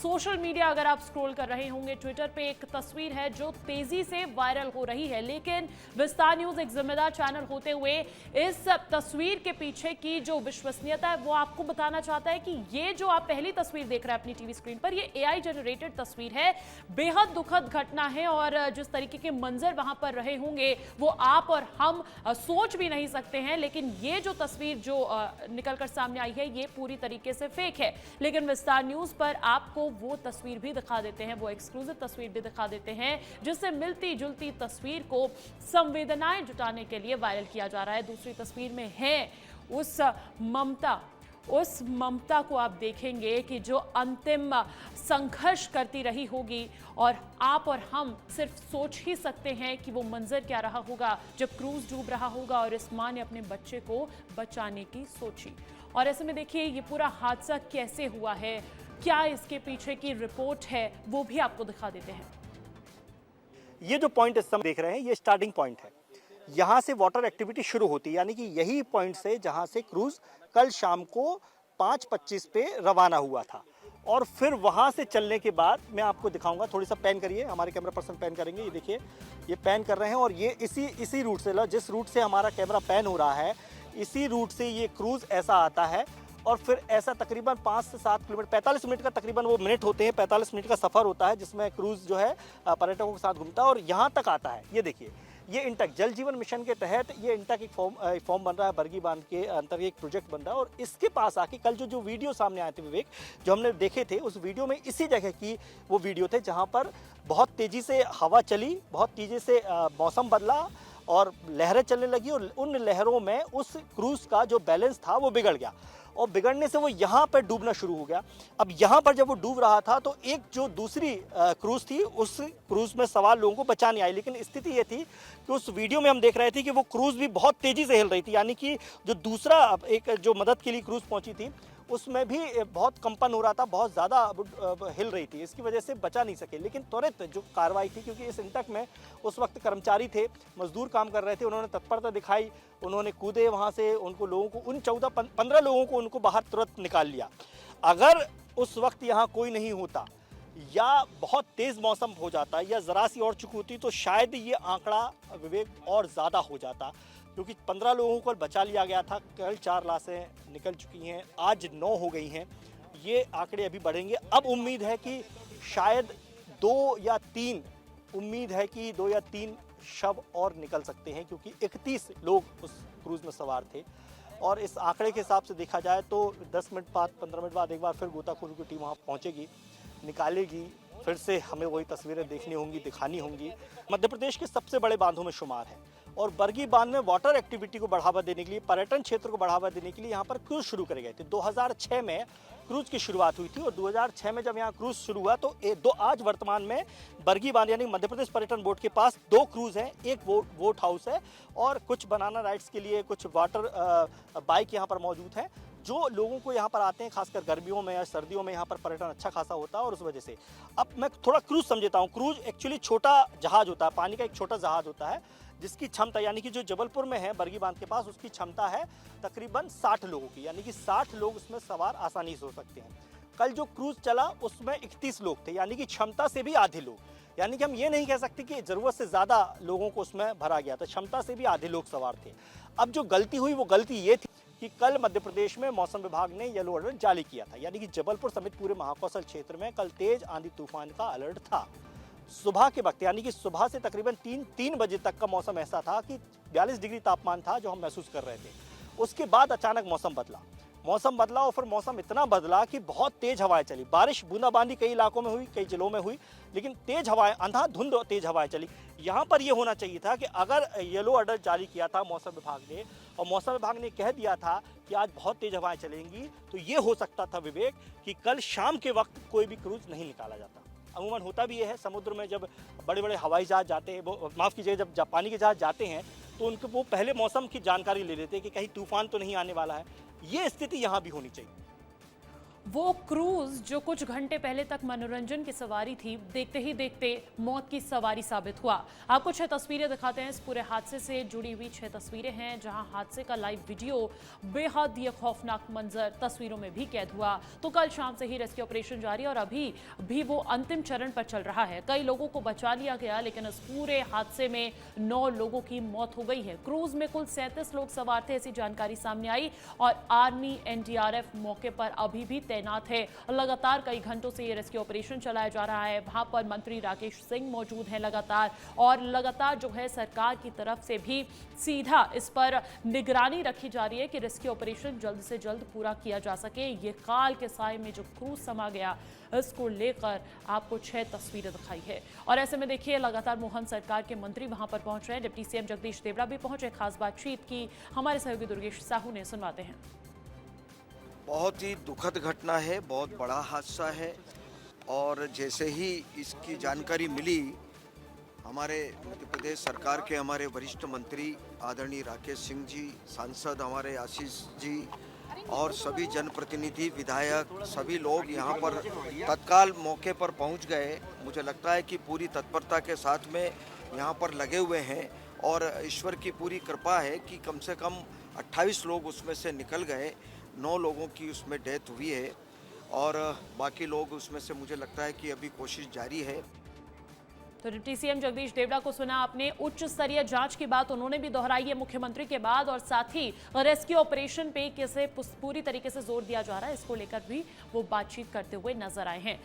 Social media अगर आप scroll कर रहे होंगे, ट्विटर पे एक तस्वीर है जो तेजी से वायरल हो रही है, लेकिन विस्तार न्यूज एक जिम्मेदार चैनल होते हुए इस तस्वीर के पीछे की जो विश्वसनीयता है वो आपको बताना चाहता है कि ये जो आप पहली तस्वीर देख रहे हैं अपनी टीवी स्क्रीन पर, ये एआई जनरेटेड तस्वीर है। बेहद दुखद घटना है और जिस तरीके के मंजर वहां पर रहे होंगे वो आप और हम सोच भी नहीं सकते हैं। लेकिन ये जो तस्वीर जो निकलकर सामने आई है ये पूरी तरीके से फेक है। लेकिन विस्तार न्यूज पर आपको वो तस्वीर भी दिखा देते हैं, वो एक्सक्लूसिव तस्वीर भी दिखा देते हैं जिससे मिलती जुलती तस्वीर को संवेदनाएं जुटाने के लिए वायरल किया जा रहा है। दूसरी तस्वीर में है उस ममता को आप देखेंगे कि जो अंतिम संघर्ष करती रही होगी और आप और हम सिर्फ सोच ही सकते हैं कि वो मंजर क्या रहा होगा जब क्रूज डूब रहा होगा और इस मां ने अपने बच्चे को बचाने की सोची। और ऐसे में देखिए ये पूरा हादसा कैसे हुआ है, क्या इसके पीछे की रिपोर्ट है, वो भी आपको दिखा देते हैं। ये जो पॉइंट इस समय देख रहे हैं ये स्टार्टिंग पॉइंट है, यहाँ से वाटर एक्टिविटी शुरू होती है, यानी कि यही पॉइंट से जहाँ से क्रूज कल शाम को 5:25 पे रवाना हुआ था। और फिर वहाँ से चलने के बाद मैं आपको दिखाऊंगा, थोड़ी सा पैन करिए, हमारे कैमरा पर्सन पैन करेंगे, ये देखिए ये पैन कर रहे हैं और ये इसी रूट से, जिस रूट से हमारा कैमरा पैन हो रहा है इसी रूट से ये क्रूज ऐसा आता है और फिर ऐसा तकरीबन 5 से 7 किलोमीटर 45 मिनट का तकरीबन वो मिनट होते हैं, 45 मिनट का सफ़र होता है जिसमें क्रूज जो है पर्यटकों के साथ घूमता है और यहाँ तक आता है। ये देखिए ये इंटक जल जीवन मिशन के तहत ये इंटक एक फॉर्म बन रहा है, बरगी बांध के अंतर्गत एक प्रोजेक्ट बन रहा है और इसके पास आके कल जो वीडियो सामने आए थे विवेक, जो हमने देखे थे उस वीडियो में इसी जगह की वो वीडियो थे जहाँ पर बहुत तेज़ी से हवा चली, बहुत तेज़ी से मौसम बदला और लहरें चलने लगी और उन लहरों में उस क्रूज़ का जो बैलेंस था वो बिगड़ गया और बिगड़ने से वो यहाँ पर डूबना शुरू हो गया। अब यहाँ पर जब वो डूब रहा था तो एक जो दूसरी क्रूज़ थी उस क्रूज़ में सवार लोगों को बचाने आई, लेकिन स्थिति ये थी कि उस वीडियो में हम देख रहे थे कि वो क्रूज़ भी बहुत तेज़ी से हिल रही थी, यानी कि जो दूसरा एक जो मदद के लिए क्रूज़ पहुँची थी उसमें भी बहुत कंपन हो रहा था, बहुत ज़्यादा हिल रही थी, इसकी वजह से बचा नहीं सके। लेकिन त्वरित जो कार्रवाई थी, क्योंकि इस इंटक में उस वक्त कर्मचारी थे, मजदूर काम कर रहे थे, उन्होंने तत्परता दिखाई, उन्होंने कूदे वहाँ से, उनको लोगों को उन 14-15 लोगों को उनको बाहर तुरंत निकाल लिया। अगर उस वक्त यहाँ कोई नहीं होता या बहुत तेज़ मौसम हो जाता या ज़रा सी और चूक होती तो शायद ये आंकड़ा विवेक और ज़्यादा हो जाता, क्योंकि 15 लोगों को बचा लिया गया था। कल 4 लाशें निकल चुकी हैं, आज 9 हो गई हैं, ये आंकड़े अभी बढ़ेंगे। अब उम्मीद है कि शायद 2 या 3 शव और निकल सकते हैं, क्योंकि 31 लोग उस क्रूज़ में सवार थे और इस आंकड़े के हिसाब से देखा जाए तो 10 मिनट बाद 15 मिनट बाद एक बार फिर गोताखोरों की टीम वहाँ पहुँचेगी, निकालेगी, फिर से हमें वही तस्वीरें देखनी होंगी, दिखानी होंगी। मध्य प्रदेश के सबसे बड़े बांधों में शुमार है और बरगी बांध में वाटर एक्टिविटी को बढ़ावा देने के लिए, पर्यटन क्षेत्र को बढ़ावा देने के लिए यहाँ पर क्रूज शुरू करे गए थे। 2006 में क्रूज की शुरुआत हुई थी और 2006 में जब यहाँ क्रूज शुरू हुआ तो आज वर्तमान में बरगी बांध यानी मध्य प्रदेश पर्यटन बोर्ड के पास 2 क्रूज हैं, एक बोट हाउस है और कुछ बनाना राइड्स के लिए कुछ वाटर बाइक यहाँ पर मौजूद है। जो लोगों को यहाँ पर आते हैं खासकर गर्मियों में या सर्दियों में यहाँ पर पर्यटन अच्छा खासा होता है और उस वजह से अब मैं थोड़ा क्रूज समझता हूँ। क्रूज एक्चुअली छोटा जहाज होता है, पानी का एक छोटा जहाज होता है जिसकी क्षमता, यानी कि जो जबलपुर में है बरगी बांध के पास, उसकी क्षमता है तकरीबन 60 लोगों की, यानी कि 60 लोग उसमें सवार आसानी से हो सकते हैं। कल जो क्रूज चला उसमें 31 लोग थे, यानी कि क्षमता से भी आधे लोग, यानी कि हम ये नहीं कह सकते कि ज़रूरत से ज़्यादा लोगों को उसमें भरा गया था, क्षमता से भी आधे लोग सवार थे। अब जो गलती हुई वो गलती ये थी कि कल मध्य प्रदेश में मौसम विभाग ने येलो अलर्ट जारी किया था, यानी कि जबलपुर समेत पूरे महाकौशल क्षेत्र में कल तेज आंधी तूफान का अलर्ट था। सुबह के वक्त, यानी कि सुबह से तकरीबन 3 बजे तक का मौसम ऐसा था कि 42 डिग्री तापमान था जो हम महसूस कर रहे थे। उसके बाद अचानक मौसम बदला और फिर मौसम इतना बदला कि बहुत तेज हवाएं चली, बारिश बूंदाबांदी कई इलाकों में हुई, कई जिलों में हुई, लेकिन तेज हवाएं, अंधाधुंध तेज हवाएं चली। यहाँ पर यह होना चाहिए था कि अगर येलो अलर्ट जारी किया था मौसम विभाग ने और मौसम विभाग ने कह दिया था कि आज बहुत तेज हवाएं चलेंगी, तो ये हो सकता था विवेक कि कल शाम के वक्त कोई भी क्रूज नहीं निकाला जाता। अमूमन होता भी ये है, समुद्र में जब बड़े बड़े हवाई जहाज जाते हैं, वो माफ़ कीजिए, जब जापानी के जहाज जाते हैं तो उनको वो पहले मौसम की जानकारी ले लेते हैं कि कहीं तूफान तो नहीं आने वाला है। ये स्थिति यहाँ भी होनी चाहिए। वो क्रूज जो कुछ घंटे पहले तक मनोरंजन की सवारी थी, देखते ही देखते मौत की सवारी साबित हुआ। आपको 6 तस्वीरें दिखाते हैं। इस पूरे हादसे से जुड़ी हुई 6 तस्वीरें हैं, जहां हादसे का लाइव वीडियो बेहद ये खौफनाक मंजर तस्वीरों में भी कैद हुआ। तो कल शाम से ही रेस्क्यू ऑपरेशन जारी और अभी भी वो अंतिम चरण पर चल रहा है। कई लोगों को बचा लिया गया, लेकिन इस पूरे हादसे में 9 लोगों की मौत हो गई है। क्रूज में कुल 37 लोग सवार थे, ऐसी जानकारी सामने आई और आर्मी एनडीआरएफ मौके पर अभी भी तैनात है। लगातार कई घंटों से ये रेस्क्यू ऑपरेशन चलाया जा रहा है। वहां पर मंत्री राकेश सिंह मौजूद हैं लगातार जो है सरकार की तरफ से भी सीधा इस पर निगरानी रखी जा रही है कि रेस्क्यू ऑपरेशन जल्द से जल्द पूरा किया जा सके। ये काल के साए में जो क्रूज समा गया, इसको लेकर आपको 6 तस्वीरें दिखाई है। और ऐसे में देखिए लगातार मोहन सरकार के मंत्री वहां पर पहुंच रहे हैं। डिप्टी सीएम जगदीश देवड़ा भी पहुंचे। खास बातचीत की हमारे सहयोगी दुर्गेश साहू ने, सुनवाते हैं। बहुत ही दुखद घटना है, बहुत बड़ा हादसा है और जैसे ही इसकी जानकारी मिली, हमारे मध्य प्रदेश सरकार के हमारे वरिष्ठ मंत्री आदरणीय राकेश सिंह जी, सांसद हमारे आशीष जी और सभी जनप्रतिनिधि, विधायक, सभी लोग यहाँ पर तत्काल मौके पर पहुँच गए। मुझे लगता है कि पूरी तत्परता के साथ में यहाँ पर लगे हुए हैं और ईश्वर की पूरी कृपा है कि कम से कम 28 लोग उसमें से निकल गए। 9 लोगों की उसमें डेथ हुई है और बाकी लोग उसमें से मुझे लगता है कि अभी कोशिश जारी है। तो डिप्टी सीएम जगदीश देवड़ा को सुना आपने। उच्च स्तरीय जांच की बात उन्होंने भी दोहराई है मुख्यमंत्री के बाद, और साथ ही रेस्क्यू ऑपरेशन पे कैसे पूरी तरीके से जोर दिया जा रहा है, इसको लेकर भी वो बातचीत करते हुए नजर आए हैं।